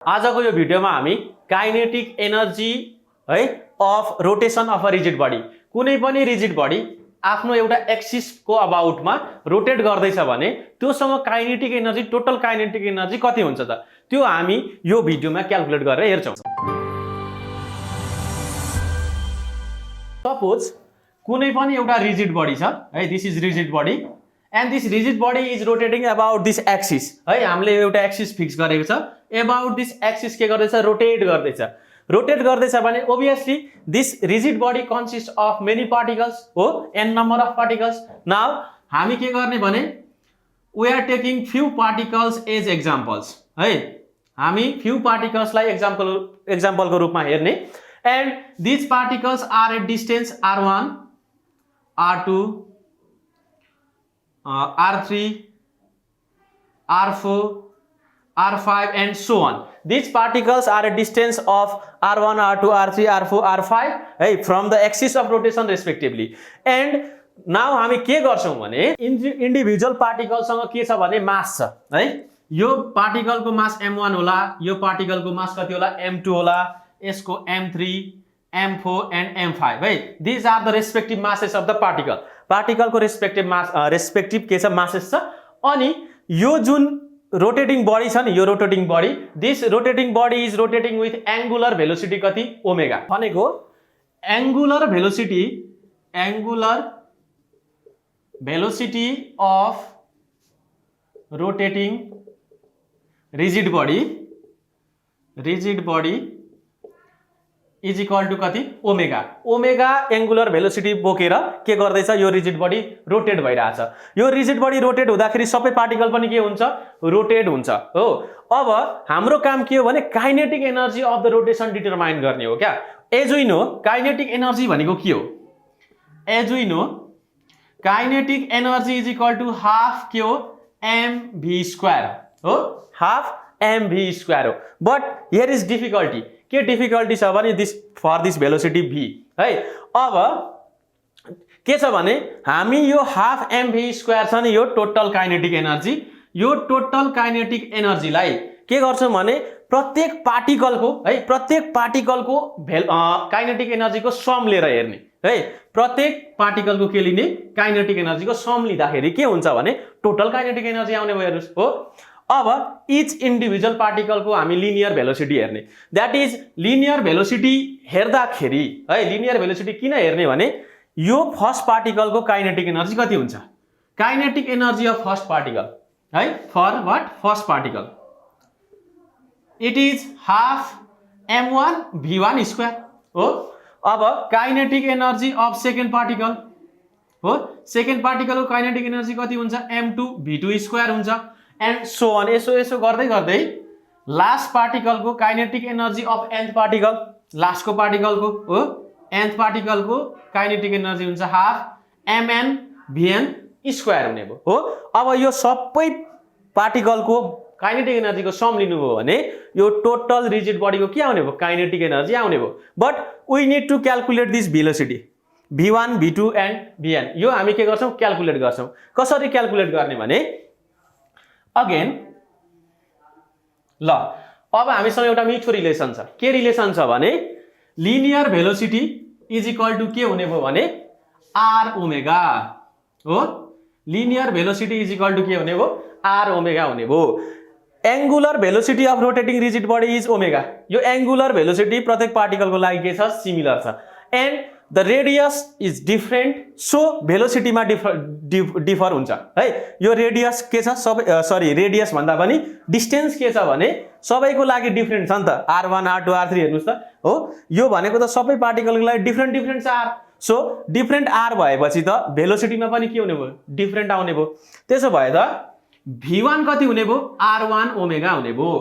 आजको यो भिडियोमा हामी काइनेटिक एनर्जी है of rotation of a rigid body, कुनै पनि रिजिड बडी आफ्नो एउटा एक्सिसको अबाउटमा रोटेट गर्दैछ भने त्योसँग kinetic energy, total kinetic energy कति हुन्छ त, त्यो हामी यो भिडियोमा क्याल्कुलेट गरेर हेर्छौं। सपोज कुनै पनि एउटा रिजिड बडी छ है, this is rigid body and this rigid body is rotating about this axis है, हामीले एउटा एक्सिस फिक्स गरेको छ, अबाउट दिस एक्सिस के गर्दैछ, रोटेट गर्दैछ भने obviously this rigid body consist of many particles हो, n number of particles. Now हामी के गर्ने भने we are taking few particles as examples है, हामी फ्यू पार्टिकल्सलाई एक्जाम्पलको रूपमा हेर्ने and this particles are at distance r1 r2 r3 r4 r5 and so on. These particles are a distance of r1 r2 r3 r4 r5 hey, from the axis of rotation respectively. And now हामी के गर्छौं भने individual पार्टिकलसँग के छ भने मास छ है, यो पार्टिकलको मास m1 होला, यो पार्टिकलको मास कति होला, m2 होला, यसको m3 m4 and m5 है, these are the respective masses of the particle. पार्टिकलको रेस्पेक्टिभ के छ, मासेस छ। अनि यो जुन रोटेटिङ बडी छ नि, यो rotating body, this rotating body is rotating with angular velocity कति, ओमेगा। भनेको angular velocity of rotating rigid body is equal to कति, ओमेगा। ओमेगा एंगुलर भेलोसिटी बोकेर के गर्दैछ, यो रिजिड बडी रोटेट भइरहेछ। यो रिजिड बडी रोटेट हुँदाखेरि सबै पार्टिकल पनि के हुन्छ, रोटेट हुन्छ हो। अब हाम्रो काम के हो भने kinetic energy of the rotation determine गर्ने हो क्या। As we know kinetic energy भनेको के हो, as we know kinetic energy is equal to half के हो, mv² हो, हाफ mv² हो। बट हियर इज डिफिकल्टी, के डिफिकल्टी छ भने this for this velocity v है। अब के छ भने हामी यो हाफ mv² छ नि, यो टोटल काइनेटिक एनर्जी, यो टोटल काइनेटिक एनर्जीलाई के गर्छौं भने प्रत्येक पार्टिकलको है, प्रत्येक पार्टिकलको काइनेटिक एनर्जीको सम लिएर हेर्ने है, प्रत्येक पार्टिकलको के लिने, काइनेटिक एनर्जीको सम लिँदाखेरि के हुन्छ भने टोटल काइनेटिक एनर्जी आउने भयो हेर्नुस् हो। अब इच इन्डिभिजुअल पार्टिकलको हामी लिनियर भेलोसिटी हेर्ने, दैट इज लिनियर भेलोसिटी हेर्दाखेरि है, लिनियर भेलोसिटी किन हेर्ने भने यो फर्स्ट पार्टिकलको काइनेटिक एनर्जी कति हुन्छ, kinetic energy of first particle है, for what, first particle it is half m1 v1² हो। अब kinetic energy of second particle हो, सेकेन्ड पार्टिकलको काइनेटिक एनर्जी कति हुन्छ, m2 v2² हुन्छ एन्ड सो अन, यसो गर्दै गर्दै लास्ट पार्टिकलको kinetic energy of nth particle, लास्टको पार्टिकलको हो, nth पार्टिकलको काइनेटिक एनर्जी हुन्छ हाफ mn vn² हुने भयो हो। अब यो सबै पार्टिकलको काइनेटिक एनर्जीको सम लिनुभयो भने यो टोटल रिजिड बडीको के आउने भयो, काइनेटिक एनर्जी आउने भयो। But we need to calculate this velocity v1 v2 and vn, यो हामी के गर्छौं, क्याल्कुलेट गर्छौं। कसरी क्याल्कुलेट गर्ने भने अगेन ल, अब हामीसँग एउटा मिठो रिलेसन छ। के रिलेसन छ भने linear velocity is equal to के हुने भयो भने r ओमेगा हो, linear velocity is equal to के हुने भयो, r ओमेगा हुने भयो। Angular velocity of rotating rigid body is omega, यो एंगुलर भेलोसिटी प्रत्येक पार्टिकलको लागि के छ, सिमिलर छ and the radius is different, so भेलोसिटीमा डिफर हुन्छ है। यो रेडियस के छ, सबै रेडियस भन्दा पनि डिस्टेन्स के छ भने सबैको लागि डिफरेंट छ नि त, r1 r2 r3 हेर्नुस् त हो, यो भनेको त सबै पार्टिकलको लागि डिफरेंट छ r, सो डिफरेंट r भएपछि त भेलोसिटीमा पनि के हुने भयो, डिफरेंट आउने भयो। त्यसो भए त v1 कति हुने भयो, r1 ओमेगा हुने भयो,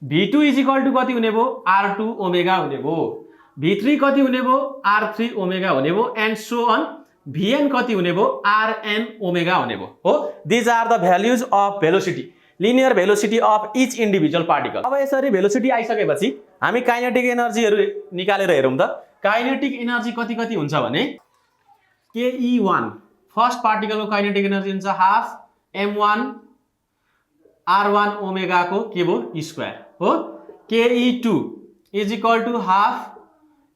v2 इज इक्वल टू कति हुने भयो, r2 ओमेगा हुने भयो, v3 कति हुने भयो, r3 ओमेगा हुने भयो एन्ड सो अन, vn कति हुने भयो, rn ओमेगा हुने भयो हो। These are the values of velocity, linear velocity of each individual particle. अब यसरी भेलोसिटी आइसकेपछि हामी काइनेटिक एनर्जीहरु निकालेर हेरौं त। काइनेटिक एनर्जी कति हुन्छ भने ke1 फर्स्ट पार्टिकलको काइनेटिक एनर्जी हुन्छ हाफ m1 r1 ओमेगा को के भो स्क्वायर हो ke2 is equal to half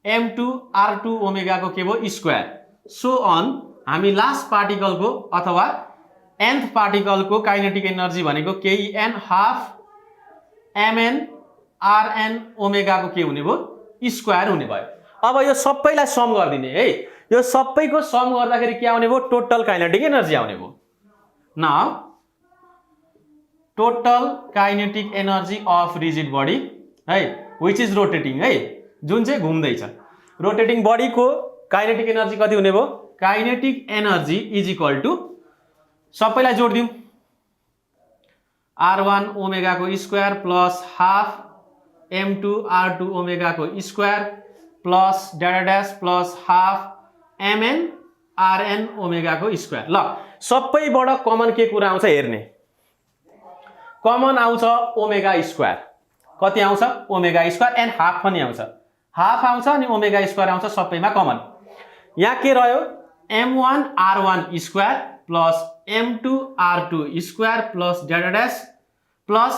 m2 r2 ओमेगाको के भयो स्क्वायर सो अन हामी लास्ट पार्टिकलको अथवा nth पार्टिकलको काइनेटिक एनर्जी भनेको KN हाफ mn rn ओमेगाको के हुने भयो स्क्वायर हुने भयो। अब यो सबैलाई सम गरिदिने है, यो सबैको सम गर्दाखेरि के आउने भयो टोटल काइनेटिक एनर्जी आउने भयो। Now total kinetic energy of rigid body है व्हिच इज रोटेटिङ है, जुन चाहिँ घुम्दैछ रोटेटिङ बडीको काइनेटिक एनर्जी कति हुने भयो kinetic energy is equal to सबैलाई जोडिदिउँ r1 ओमेगाको square plus half m2 r2 ओमेगाको square plus data dash plus half mn rn ओमेगाको स्क्वायर। ल सबैबाट कमन के कुरा आउँछ हेर्ने, कमन आउँछ ओमेगा स्क्वायर, कति आउँछ ओमेगा स्क्वायर एन्ड हाफ पनि आउँछ, हाफ आउँछ अनि ओमेगा स्क्वायर आउँछ सबैमा कमन। यहाँ के रह्यो m1 r1 square plus m2 r2 square plus data dash plus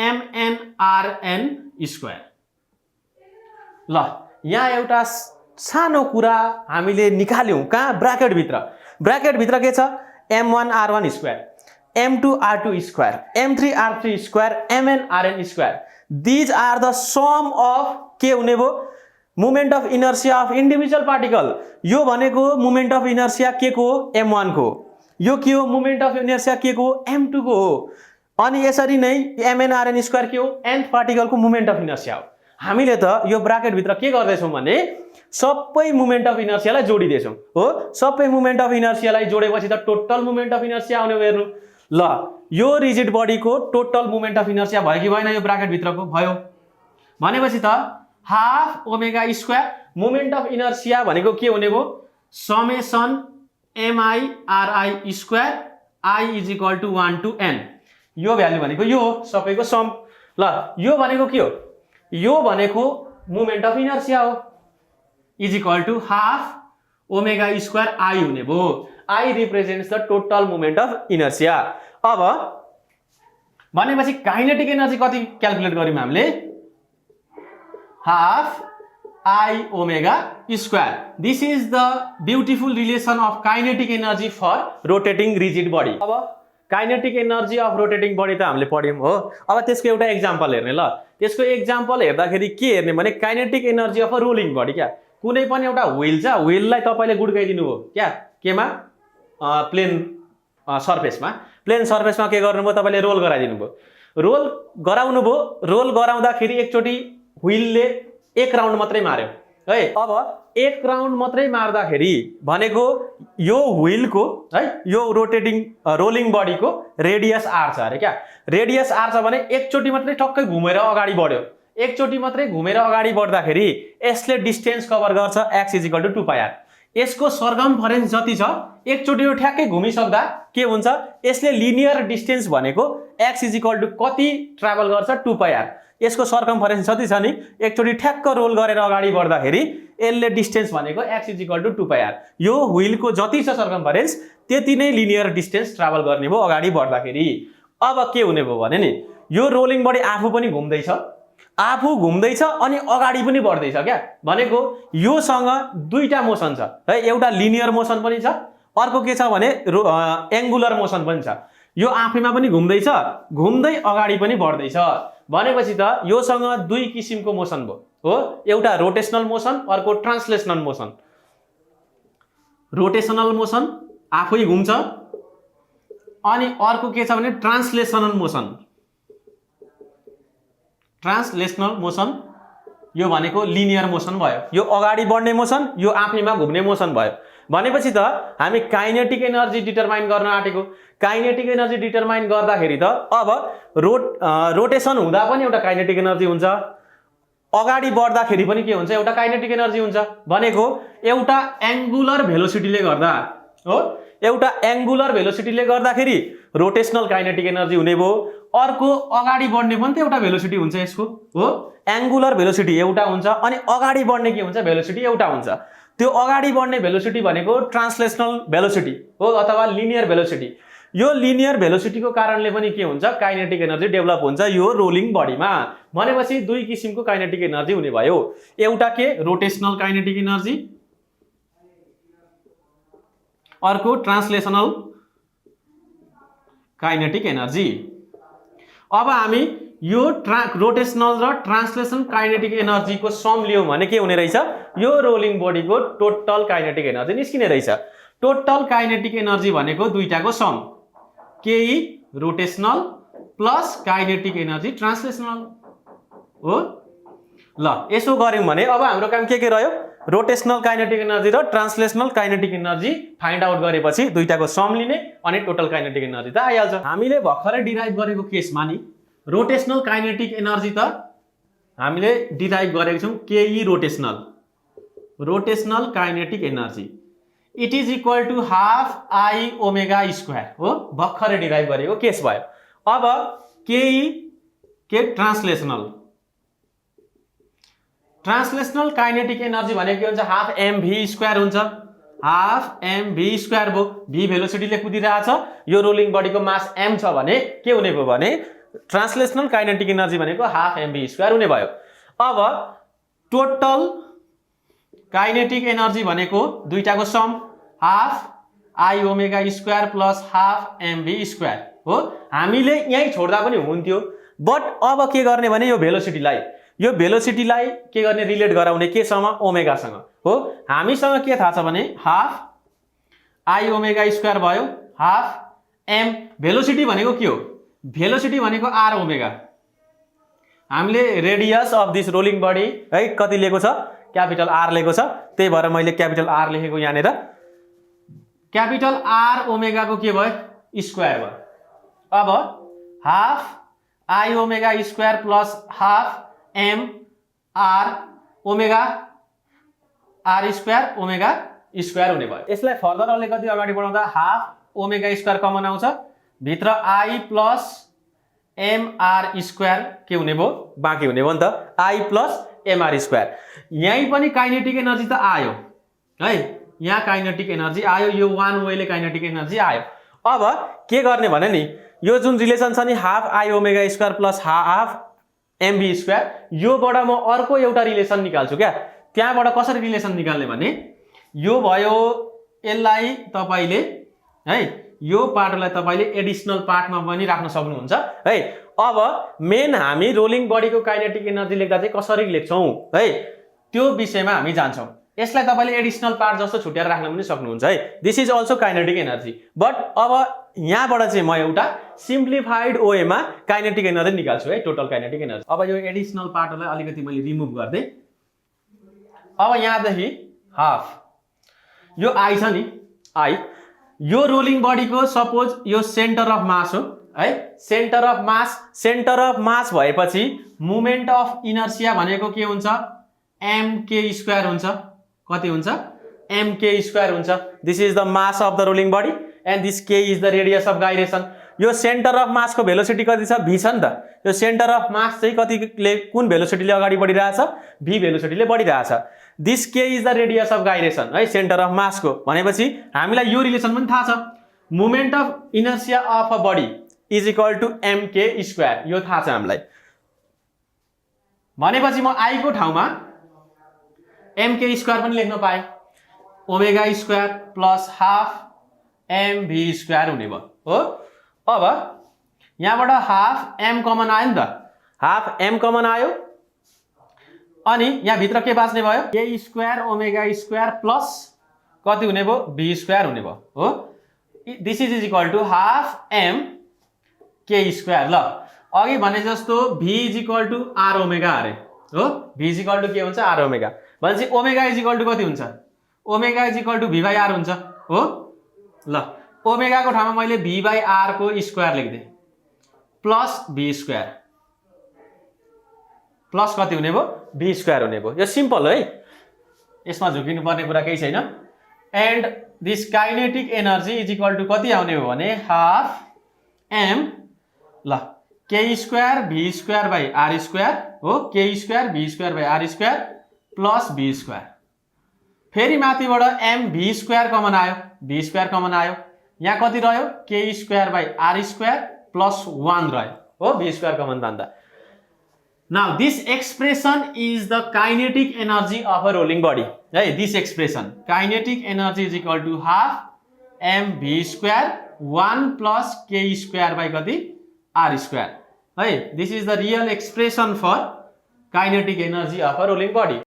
mn rn square. ल यहाँ एउटा सानो कुरा हामीले निकाल्यौं कहाँ ब्राकेट भित्र के छ m1 r1 square m2 r2 square m3 r3 square mn rn square these are the sum of के हुने भयो moment of inertia of individual particle. यो भनेको मोमेन्ट अफ इनर्सिया के को हो m1 को, यो के हो मोमेन्ट अफ इनर्सिया के को हो m2 को हो, अनि यसरी नै mn rn स्क्वायर के हो nth पार्टिकलको मोमेन्ट अफ इनर्सिया हो। हामीले त यो ब्राकेट भित्र के गर्दैछौं भने सबै मोमेन्ट अफ इनर्सियालाई जोडिदैछौं हो, सबै मोमेन्ट अफ इनर्सियालाई जोडेपछि त टोटल मोमेन्ट अफ इनर्सिया आउने हेर्नु। ल यो रिजिड बडीको टोटल मोमेन्ट अफ इनर्सिया भयो कि भएन यो ब्राकेट भित्रको भयो भनेपछि त half omega square moment of inertia भनेको के हुने भयो summation mi ri square i is equal to 1 to n, यो भ्यालु भनेको यो हो सबैको सम। ल यो भनेको के हो यो भनेको मोमेन्ट अफ इनर्सिया हो is equal to half omega square i हुने भयो, i represents the total moment of inertia. अब भनेपछि काइनेटिक एनर्जी कति क्याल्कुलेट गर्यौं हामीले हाफ I omega square. This is the beautiful relation of kinetic energy for rotating rigid body. अब kinetic energy of rotating body त हामीले पढ्यौं हो। अब त्यसको एउटा एक्जाम्पल हेर्ने ल, त्यसको एक्जाम्पल हेर्दाखेरि के हेर्ने भने kinetic energy of a rolling body. क्या कुनै पनि एउटा व्हील छ, व्हीललाई तपाईले गुड्काइदिनु हो क्या केमा प्लेन सर्फेसमा, प्लेन सर्फेसमा के गर्नुभयो तपाईले रोल गराइदिनु भयो, रोल गराउनु भयो, रोल गराउँदाखेरि एकचोटी व्हीलले एक राउन्ड मात्रै मार्यो है। अब एक राउन्ड मात्रै मार्दाखेरि भनेको यो व्हीलको है यो रोटेटिङ रोलिङ बडीको रेडियस r छ अरे क्या, रेडियस r छ भने एकचोटी मात्रै टक्कै घुमेर अगाडि बढ्यो, एकचोटी मात्रै घुमेर अगाडि बढ्दाखेरि यसले डिस्टेन्स कभर गर्छ x is equal to 2πr। यसको सर्कमफरेन्स जति छ एकचोटी यो ठ्याक्कै घुमिसक्दा के हुन्छ यसले लिनियर डिस्टेन्स भनेको x इज इक्वल टू कति ट्राभल गर्छ 2πr। यसको सर्कमफरेन्स जति छ नि एकचोटी ठ्याक्क रोल गरेर अगाडि बढ्दाखेरि यसले डिस्टेन्स भनेको x is equal to 2πr। यो व्हीलको जति छ सर्कमफरेन्स त्यति नै लिनियर डिस्टेन्स ट्राभल गर्ने भयो अगाडि बढ्दाखेरि। अब के हुने भयो भने नि यो रोलिङ बडी आफू पनि घुम्दैछ, आफू घुम्दैछ अनि अगाडि पनि बढ्दैछ क्या, भनेको योसँग दुईटा मोसन छ है, एउटा लिनियर मोसन पनि छ अर्को के छ भने एंगुलर मोसन पनि छ। यो आफैमा पनि घुम्दैछ, घुम्दै अगाडि पनि बढ्दैछ भनेपछि त योसँग दुई किसिमको मोसन भयो हो, एउटा रोटेशनल मोसन अर्को ट्रान्सलेशनल मोसन। रोटेशनल मोसन आफै घुम्छ अनि अर्को के छ भने ट्रान्सलेशनल मोसन। ट्रान्सलेशनल मोसन यो भनेको लिनियर मोसन भयो, यो अगाडि बढ्ने मोसन यो आफैमा घुम्ने मोसन भयो भनेपछि त हामी काइनेटिक एनर्जी डिटरमाइन गर्न आटेको। काइनेटिक एनर्जी डिटरमाइन गर्दाखेरि त अब रोटेसन हुँदा पनि एउटा काइनेटिक एनर्जी हुन्छ, अगाडि बढ्दाखेरि पनि के हुन्छ एउटा काइनेटिक एनर्जी हुन्छ, भनेको एउटा एंगुलर भेलोसिटीले गर्दा हो, एउटा एंगुलर भेलोसिटीले गर्दाखेरि रोटेशनल काइनेटिक एनर्जी हुने भयो, अर्को अगाडि बढ्ने पनि त एउटा भेलोसिटी हुन्छ यसको हो, एंगुलर भेलोसिटी एउटा हुन्छ अनि अगाडि बढ्ने के हुन्छ भेलोसिटी एउटा हुन्छ। त्यो अगाडि बढ्ने भेलोसिटी भनेको ट्रान्सलेशनल भेलोसिटी हो अथवा लिनियर भेलोसिटी। यो लिनियर भेलोसिटीको कारणले पनि के हुन्छ, काइनेटिक एनर्जी डेभलप हुन्छ यो रोलिङ बडीमा। भनेपछि दुई किसिमको काइनेटिक एनर्जी हुने भयो। एउटा के रोटेशनल काइनेटिक एनर्जी, अर्को ट्रान्सलेशनल काइनेटिक एनर्जी। अब हामी यो रोटेशनल र ट्रान्सलेसन काइनेटिक एनर्जीको सम लियौं भने के हुने रहेछ, यो रोलिङ बडीको टोटल काइनेटिक एनर्जी निस्किने रहेछ। टोटल काइनेटिक एनर्जी भनेको दुईटाको सम, केई rotational plus kinetic energy translational हो। ल यसो गर्यौं भने अब हाम्रो काम के रह्यो, रोटेशनल काइनेटिक एनर्जी र translational kinetic energy find out गरेपछि दुईटाको सम लिने अनि टोटल काइनेटिक एनर्जी त आइहाल्छ। हामीले भर्खरै डिराइभ गरेको केसमा नि रोटेशनल काइनेटिक एनर्जी त हामीले डिराइभ गरेको छौं K E rotational kinetic energy it is equal to half I omega square हो, भर्खरै डिराइभ गरेको केस भयो। अब केई के ट्रान्सलेशनल काइनेटिक एनर्जी भनेको के हुन्छ, हाफ एमभी स्क्वायर हुन्छ। हाफ एमभी स्क्वायर भयो, भी भेलोसिटीले कुदिरहेछ, यो रोलिङ बडीको मास एम छ भने के हुने भयो भने ट्रान्सलेशनल काइनेटिक एनर्जी भनेको हाफ एमभी स्क्वायर हुने भयो। अब टोटल काइनेटिक एनर्जी भनेको दुईटाको sum, half I omega square plus half m v square हो। हामीले यही छोड्दा पनि हुन्थ्यो, बट अब के गर्ने भने यो भेलोसिटीलाई के गर्ने, रिलेट गराउने केसँग, ओमेगासँग हो। हामीसँग के थाहा छ भने हाफ आई ओमेगा स्क्वायर भयो, हाफ एम, भेलोसिटी भनेको के हो, भेलोसिटी भनेको आर ओमेगा। हामीले radius of this rolling body है कति लिएको छ, क्यापिटल आर लिएको छ, त्यही भएर मैले क्यापिटल आर लेखेको यहाँनिर। क्यापिटल आर ओमेगाको के भयो, स्क्वायर भयो। अब half I omega square plus half M R omega R square omega square हुने भयो। यसलाई फर्दर अलिकति अगाडि बढाउँदा हाफ ओमेगा स्क्वायर कमन आउँछ, भित्र आई प्लस एमआर स्क्वायर के हुने भयो, बाँकी हुने भयो नि त, आई प्लस एमआर स्क्वायर। यहीँ पनि काइनेटिक एनर्जी त आयो है, यहाँ काइनेटिक एनर्जी आयो, यो वान वेले काइनेटिक एनर्जी आयो। अब के गर्ने भने नि यो जुन रिलेसन छ नि half I omega square plus half m v square, योबाट म अर्को एउटा रिलेसन निकाल्छु क्या। त्यहाँबाट कसरी रिलेसन निकाल्ने भने यो भयो, यसलाई तपाईले है यो पार्टलाई तपाईले एडिसनल पार्टमा पनि राख्न सक्नुहुन्छ है। अब मेन हामी रोलिङ बडीको काइनेटिक एनर्जी लेख्दा चाहिँ कसरी लेख्छौं है, त्यो विषयमा हामी जान्छौं। यसलाई तपाईले एडिसनल पार्ट जस्तो छुट्याएर राख्न पनि सक्नुहुन्छ है। This is also kinetic energy, but अब यहाँबाट चाहिँ म एउटा सिम्प्लिफाइड वेमा काइनेटिक एनर्जी निकाल्छु है, टोटल काइनेटिक एनर्जी। अब यो एडिसनल पार्टलाई अलिकति मैले रिमुभ गर्दै, अब यहाँदेखि हाफ यो आई छ नि, आई यो रोलिङ बडीको सपोज यो सेन्टर अफ मास हो है। सेन्टर अफ मास भएपछि मोमेन्ट अफ इनर्सिया भनेको के हुन्छ, mk स्क्वायर हुन्छ। कति हुन्छ, mk स्क्वायर हुन्छ। This is the mass of the rolling body and this k is the radius of gyration. यो सेन्टर अफ मास को भेलोसिटी कति छ, v छ नि त। यो सेन्टर अफ मास चाहिँ कतिले, कुन भेलोसिटीले अगाडि बढिरहेछ, v भेलोसिटीले बढिरहेछ। This k is the radius of gyration है, सेन्टर अफ मास को। भनेपछि हामीलाई यो रिलेसन पनि थाहा छ, moment of inertia of a body is equal to mk square, यो थाहा छ हामीलाई। भनेपछि म आई को ठाउँमा mk स्क्वायर पनि लेख्न पाएँ, omega square plus half mv square हुने भयो हो। अब यहाँबाट हाफ m कमन आयो नि त, हाफ m कमन आयो, अनि यहाँ भित्र के बाँच्ने भयो, k square omega square plus कति हुने भयो, v स्क्वायर हुने भयो हो। This is equal to half m k square. ल अघि भने जस्तो v is equal to r omega अरे हो, v इज इक्वल टु के हुन्छ, r ओमेगा। भनेपछि ओमेगा इज इक्वल टु कति हुन्छ, omega is equal to v by r हुन्छ हो। ल ओमेगा को ठाउँमा मैले v बाई r को स्क्वायर लेख्दै प्लस v स्क्वायर, प्लस कति हुने भयो, v स्क्वायर हुने भयो। यो सिम्पल है, यसमा झुकिनु पर्ने कुरा केही छैन। And this kinetic energy is equal to कति आउने हो भने हाफ m ल k square v square by r square हो, k square v square by r square plus v square. फेरि माथिबाट m v स्क्वायर कमन आयो, v स्क्वायर कमन आयो, यहाँ कति रह्यो के square by r square plus 1 रह्यो हो v स्क्वायर कमन तान्दा Now this expression is the kinetic energy of a rolling body. Right? This expression, kinetic energy is equal to half mv square 1 plus k square by kati r square. Right? This is the real expression for kinetic energy of a rolling body.